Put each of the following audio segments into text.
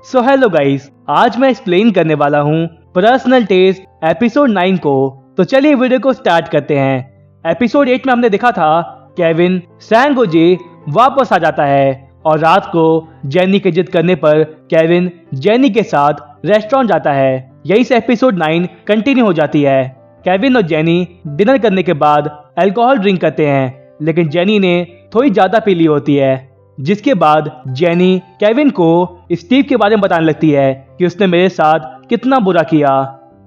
So hello guys, आज मैं explain करने वाला हूँ पर्सनल टेस्ट एपिसोड 9 को। तो चलिए वीडियो को स्टार्ट करते हैं। एपिसोड 8 में हमने देखा था केविन सैंगोजे वापस आ जाता है और रात को जेनी की जिद करने पर केविन जेनी के साथ रेस्टोरेंट जाता है। यही से एपिसोड 9 कंटिन्यू हो जाती है। केविन और जेनी डिनर करने के बाद अल्कोहल ड्रिंक करते हैं, लेकिन जेनी ने थोड़ी ज्यादा पी ली होती है। जिसके बाद जेनी केविन को स्टीव के बारे में बताने लगती है कि उसने मेरे साथ कितना बुरा किया।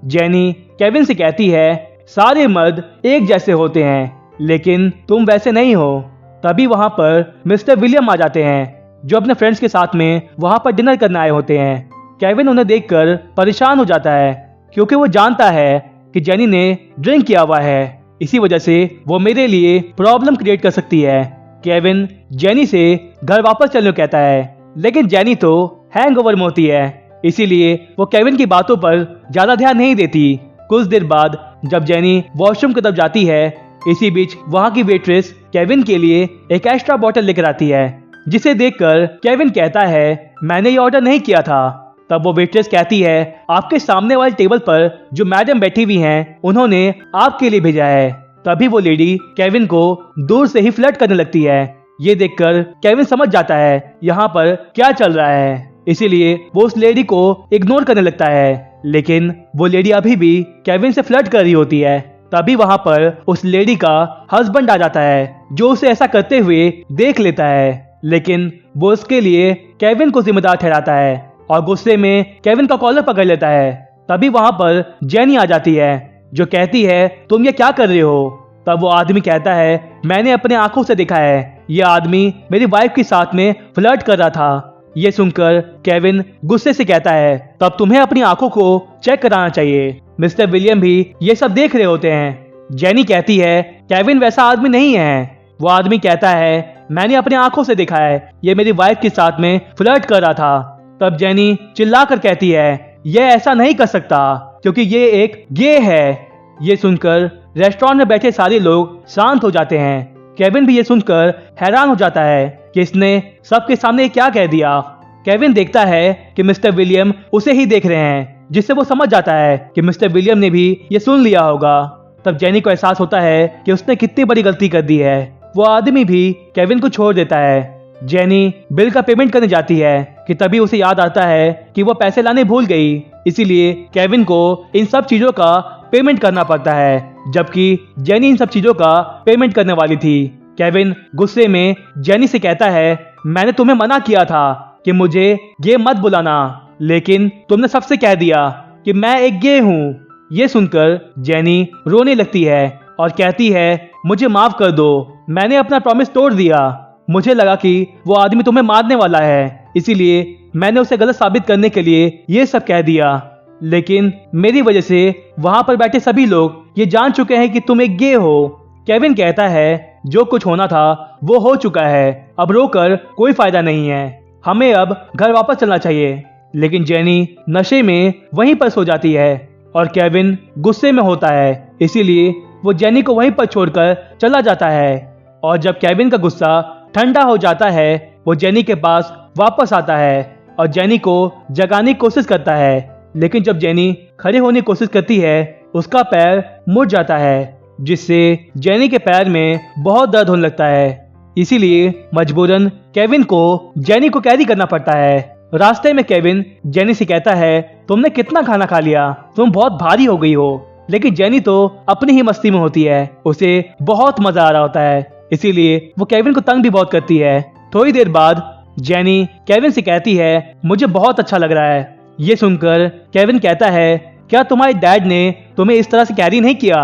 जेनी केविन से कहती है सारे मर्द एक जैसे होते हैं, लेकिन तुम वैसे नहीं हो। तभी वहां पर मिस्टर विलियम आ जाते हैं, जो अपने फ्रेंड्स के साथ में वहां पर डिनर करने आए होते हैं। केविन उन्हें देखकर परेशान हो जाता है, क्योंकि वो जानता है कि जेनी ने ड्रिंक किया हुआ है। इसी वजह से वो मेरे लिए प्रॉब्लम क्रिएट कर सकती है। केविन जेनी से घर वापस चलने को कहता है, लेकिन जेनी तो हैंगओवर में होती है, इसीलिए वो केविन की बातों पर ज्यादा ध्यान नहीं देती। कुछ देर बाद जब जेनी वॉशरूम की तरफ जाती है, इसी बीच वहां की वेट्रेस केविन के लिए एक एक्स्ट्रा बोतल लेकर आती है, जिसे देखकर केविन कहता है मैंने ये ऑर्डर नहीं किया था। तब वो वेट्रेस कहती है आपके सामने वाले टेबल पर जो मैडम बैठी हुई हैं, उन्होंने आपके लिए भेजा है। तभी वो लेडी केविन को दूर से ही फ्लर्ट करने लगती है। ये देखकर केविन समझ जाता है यहाँ पर क्या चल रहा है, इसीलिए वो उस लेडी को इग्नोर करने लगता है। लेकिन वो लेडी अभी भी केविन से फ्लर्ट कर रही होती है। तभी वहां पर उस लेडी का हस्बैंड आ जाता है, जो उसे ऐसा करते हुए देख लेता है, लेकिन वो उसके लिए केविन को जिम्मेदार ठहराता है और गुस्से में केविन का कॉलर पकड़ लेता है। तभी वहां पर जेनी आ जाती है, जो कहती है तुम ये क्या कर रहे हो। तब वो आदमी कहता है मैंने अपने आंखों से देखा है, ये आदमी मेरी वाइफ के साथ में फ्लर्ट कर रहा था। ये सुनकर केविन गुस्से से कहता है तब तुम्हें अपनी आंखों को चेक कराना चाहिए। मिस्टर विलियम भी ये सब देख रहे होते हैं। जेनी कहती है केविन वैसा आदमी नहीं है। वो आदमी कहता है मैंने अपनी आंखों से देखा है, ये मेरी वाइफ के साथ में फ्लर्ट कर रहा था। तब जेनी चिल्लाकर कहती है ये ऐसा नहीं कर सकता, क्योंकि ये एक गे है। ये सुनकर रेस्टोरेंट में बैठे सारे लोग शांत हो जाते हैं। केविन भी ये सुनकर हैरान हो जाता है कि इसने सबके सामने क्या कह दिया। केविन देखता है कि मिस्टर विलियम उसे ही देख रहे हैं, जिससे वो समझ जाता है कि मिस्टर विलियम ने भी ये सुन लिया होगा। तब जेनी को एहसास होता है कि उसने कितनी बड़ी गलती कर दी है। वो आदमी भी केविन को छोड़ देता है। जेनी बिल का पेमेंट करने जाती है कि तभी उसे याद आता है कि वो पैसे लाने भूल गई, इसीलिए केविन को इन सब चीजों का पेमेंट करना पड़ता है, जबकि जेनी इन सब चीजों का पेमेंट करने वाली थी। केविन गुस्से में जेनी से कहता है मैंने तुम्हें मना किया था कि मुझे गे मत बुलाना, लेकिन तुमने सबसे कह दिया कि मैं एक गे हूँ। ये सुनकर जेनी रोने लगती है और कहती है मुझे माफ कर दो, मैंने अपना प्रॉमिस तोड़ दिया। मुझे लगा कि वो आदमी तुम्हें मारने वाला है, इसीलिए मैंने उसे गलत साबित करने के लिए ये सब कह दिया, लेकिन मेरी वजह से वहां पर बैठे सभी लोग ये जान चुके हैं कि तुम एक गे हो। केविन कहता है जो कुछ होना था वो हो चुका है, अब रोकर कोई फायदा नहीं है, हमें अब घर वापस चलना चाहिए। लेकिन जेनी नशे में वहीं पर सो जाती है और केविन गुस्से में होता है, इसीलिए वो जेनी को वहीं पर छोड़कर चला जाता है। और जब केविन का गुस्सा ठंडा हो जाता है, वो जेनी के पास वापस आता है और जेनी को जगाने की कोशिश करता है। लेकिन जब जेनी खड़े होने की कोशिश करती है, उसका पैर मुड़ जाता है, जिससे जेनी के पैर में बहुत दर्द होने लगता है। इसीलिए मजबूरन केविन को जेनी को कैरी करना पड़ता है। रास्ते में केविन जेनी से कहता है तुमने कितना खाना खा लिया, तुम बहुत भारी हो गई हो। लेकिन जेनी तो अपनी ही मस्ती में होती है, उसे बहुत मजा आ रहा होता है, इसीलिए वो केविन को तंग भी बहुत करती है। थोड़ी देर बाद जेनी केविन से कहती है मुझे बहुत अच्छा लग रहा है। ये सुनकर केविन कहता है क्या तुम्हारे डैड ने तुम्हें इस तरह से कैरी नहीं किया।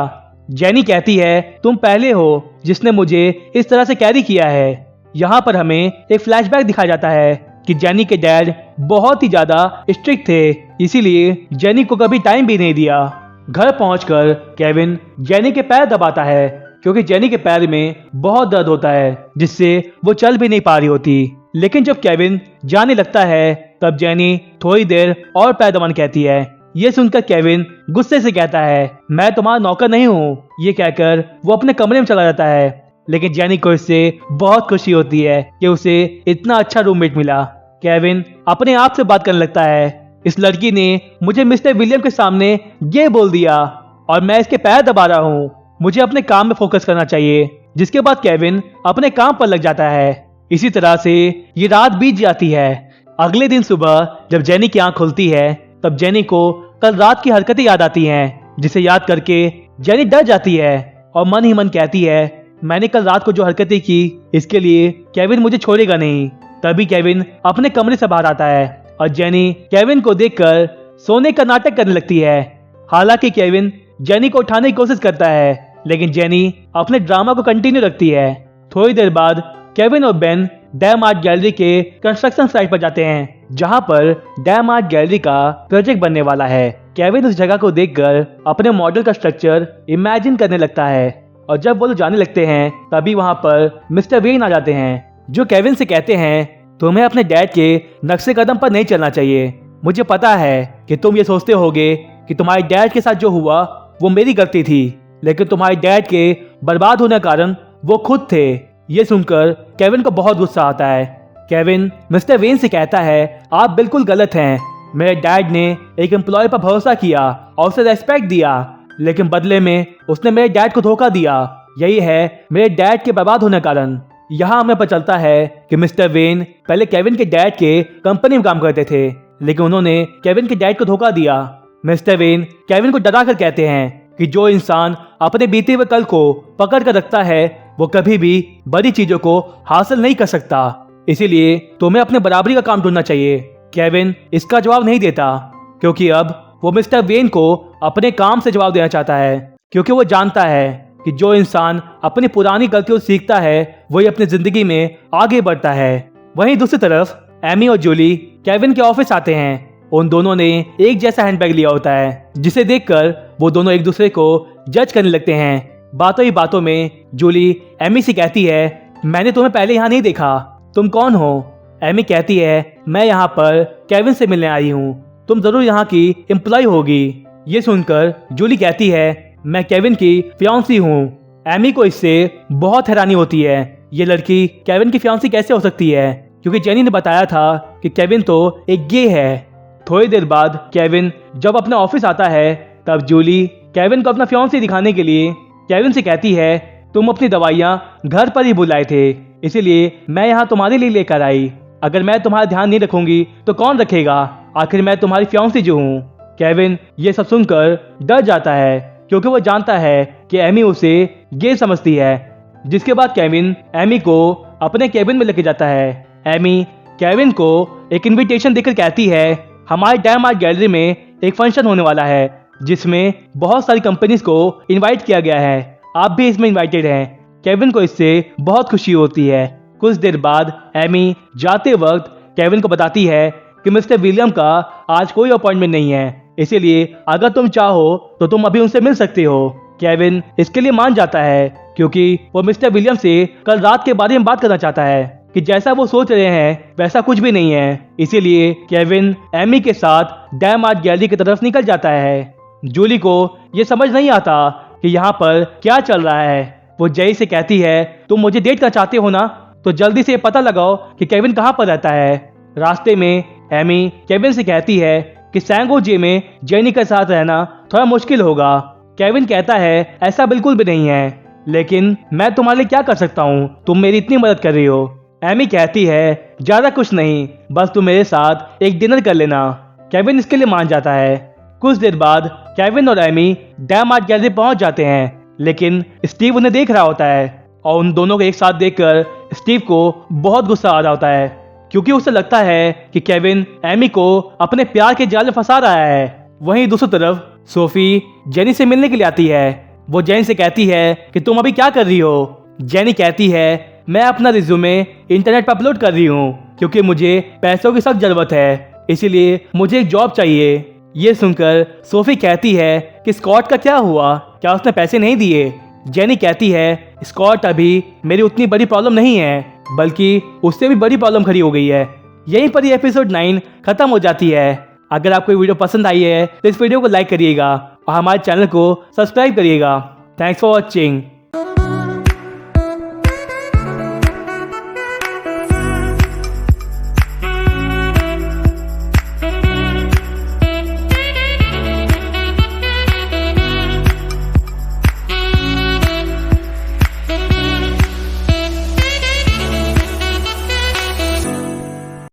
जेनी कहती है तुम पहले हो जिसने मुझे इस तरह से कैरी किया है। यहाँ पर हमें एक फ्लैशबैक दिखाया जाता है कि जेनी के डैड बहुत ही ज्यादा स्ट्रिक्ट थे, इसीलिए जेनी को कभी टाइम भी नहीं दिया। घर पहुंचकर केविन जेनी के पैर दबाता है, क्योंकि जेनी के पैर में बहुत दर्द होता है, जिससे वो चल भी नहीं पा रही होती। लेकिन जब केविन जाने लगता है, तब जेनी थोड़ी देर और पैर दबाने कहती है। ये सुनकर केविन गुस्से से कहता है मैं तुम्हारा नौकर नहीं हूँ। ये कहकर वो अपने कमरे में चला जाता है। लेकिन जेनी को इससे बहुत खुशी होती है कि उसे इतना अच्छा रूममेट मिला। केविन अपने आप से बात करने लगता है। इस लड़की ने मुझे मिस्टर विलियम के सामने ये बोल दिया और मैं इसके पैर दबा रहा हूँ। मुझे अपने काम में फोकस करना चाहिए। जिसके बाद केविन अपने काम पर लग जाता है। इसी तरह से ये रात बीत जाती है। अगले दिन सुबह जब जेनी की आंख खुलती है तब जेनी को कल रात की हरकतें याद आती हैं, जिसे याद करके जेनी डर जाती है और मन ही मन कहती है, मैंने कल रात को जो हरकतें की इसके लिए केविन मुझे छोड़ेगा नहीं। तभी केविन अपने कमरे से बाहर आता है और जेनी केविन को देखकर सोने का नाटक करने लगती है। हालांकि केविन जेनी को उठाने की कोशिश करता है, लेकिन जेनी अपने ड्रामा को कंटिन्यू रखती है। थोड़ी देर बाद केविन और बेन डैम आर्ट गैलरी के कंस्ट्रक्शन साइट पर जाते हैं, जहां पर डैम आर्ट गैलरी का प्रोजेक्ट बनने वाला है। केविन उस जगह को देखकर अपने मॉडल का स्ट्रक्चर इमेजिन करने लगता है और जब वो लोग जाने लगते हैं तभी वहां पर मिस्टर वेन आ जाते हैं, जो केविन से कहते हैं, तुम्हें अपने डैड के नक्शे कदम पर नहीं चलना चाहिए। मुझे पता है कि तुम ये सोचते होगे कि तुम्हारे डैड के साथ जो हुआ वो मेरी गलती थी, लेकिन तुम्हारे डैड के बर्बाद होने का कारण वो खुद थे। ये सुनकर केविन को बहुत गुस्सा आता है। केविन मिस्टर वेन से कहता है, आप बिल्कुल गलत हैं। मेरे डैड ने एक एम्प्लॉय पर भरोसा किया और उसे रेस्पेक्ट दिया, लेकिन बदले में उसने मेरे डैड को धोखा दिया। यही है मेरे डैड के बर्बाद होने का कारण। यहाँ हमें पता चलता है कि मिस्टर वेन पहले केविन के डैड के कंपनी में काम करते थे, लेकिन उन्होंने केविन के डैड को धोखा दिया। मिस्टर वेन केविन को डरा कर कहते हैं कि जो इंसान अपने बीते हुए कल को पकड़ कर रखता है वो कभी भी बड़ी चीजों को हासिल नहीं कर सकता। इसीलिए तुम्हें अपने बराबरी का काम ढूंढना चाहिए। केविन इसका जवाब नहीं देता क्योंकि अब वो मिस्टर वेन को अपने काम से जवाब देना चाहता है, क्योंकि वो जानता है कि जो इंसान अपनी पुरानी गलतियों से सीखता है वही अपनी जिंदगी में आगे बढ़ता है। वहीं दूसरी तरफ एमी और जूली केविन के ऑफिस आते हैं। उन दोनों ने एक जैसा हैंडबैग लिया होता है, जिसे देखकर वो दोनों एक दूसरे को जज करने लगते हैं। बातों ही बातों में जूली एमी से कहती है, मैंने तुम्हें पहले यहाँ नहीं देखा, तुम कौन हो? एमी कहती है, मैं यहाँ पर केविन से मिलने आई हूँ, तुम जरूर यहाँ की एम्प्लॉय होगी। ये सुनकर जूली कहती है, मैं केविन की फियांसी हूँ। एमी को इससे बहुत हैरानी होती है। ये लड़की केविन की फियांसी कैसे हो सकती है, क्योंकि जेनी ने बताया था कि केविन तो एक गे है। थोड़ी देर बाद केविन जब अपने ऑफिस आता है तब जूली केविन को अपना फियांसी दिखाने के लिए केविन से कहती है, तुम अपनी दवाइयाँ घर पर ही भुलाए थे, इसीलिए मैं यहाँ तुम्हारे लिए लेकर आई। अगर मैं तुम्हारा ध्यान नहीं रखूंगी तो कौन रखेगा? आखिर मैं तुम्हारी फियांसी जो हूँ। केविन ये सब सुनकर डर जाता है, क्योंकि वो जानता है कि एमी उसे गे समझती है। जिसके बाद केविन एमी को अपने केबिन में लेके जाता है। एमी केविन को एक इनविटेशन देकर कहती है, हमारे डैम आर्ट गैलरी में एक फंक्शन होने वाला है जिसमें बहुत सारी कंपनीज को इनवाइट किया गया है, आप भी इसमें इनवाइटेड हैं। केविन को इससे बहुत खुशी होती है। कुछ देर बाद एमी जाते वक्त केविन को बताती है कि मिस्टर विलियम का आज कोई अपॉइंटमेंट नहीं है, इसीलिए अगर तुम चाहो तो तुम अभी उनसे मिल सकते हो। केविन इसके लिए मान जाता है, क्योंकि वो मिस्टर विलियम से कल रात के बारे में बात करना चाहता है कि जैसा वो सोच रहे हैं वैसा कुछ भी नहीं है। इसीलिए केविन एमी के साथ डैम आर्ट गैलरी की तरफ निकल जाता है। जूली को ये समझ नहीं आता कि यहाँ पर क्या चल रहा है। वो जय से कहती है, तुम मुझे डेट करना चाहते हो ना, तो जल्दी से पता लगाओ कि केविन कहाँ पर रहता है। रास्ते में एमी केविन से कहती है कि सैंगोजे में जेनी के साथ रहना थोड़ा मुश्किल होगा। केविन कहता है, ऐसा बिल्कुल भी नहीं है, लेकिन मैं तुम्हारे लिए क्या कर सकता हूँ, तुम मेरी इतनी मदद कर रही हो। एमी कहती है, ज्यादा कुछ नहीं, बस तुम मेरे साथ एक डिनर कर लेना। केविन इसके लिए मान जाता है। कुछ देर बाद केविन और एमी डैम आर्ट गैलरी पहुंच जाते हैं, लेकिन स्टीव उन्हें देख रहा होता है और उन दोनों को एक साथ देखकर स्टीव को बहुत गुस्सा आ रहा होता है, क्योंकि उसे लगता है कि केविन एमी को अपने प्यार के जाल में फंसा रहा है। वहीं दूसरी तरफ सोफी जेनी से मिलने के लिए आती है। वो जेनी से कहती है कि तुम अभी क्या कर रही हो? जेनी कहती है, मैं अपना रिज्यूमे इंटरनेट पर अपलोड कर रही हूँ, क्योंकि मुझे पैसों की सख्त जरूरत है, इसीलिए मुझे एक जॉब चाहिए। ये सुनकर सोफी कहती है कि स्कॉट का क्या हुआ, क्या उसने पैसे नहीं दिए? जेनी कहती है, स्कॉट अभी मेरी उतनी बड़ी प्रॉब्लम नहीं है, बल्कि उससे भी बड़ी प्रॉब्लम खड़ी हो गई है। यहीं पर ये एपिसोड 9 खत्म हो जाती है। अगर आपको ये वीडियो पसंद आई है तो इस वीडियो को लाइक करिएगा और हमारे चैनल को सब्सक्राइब करिएगा। Thanks for watching.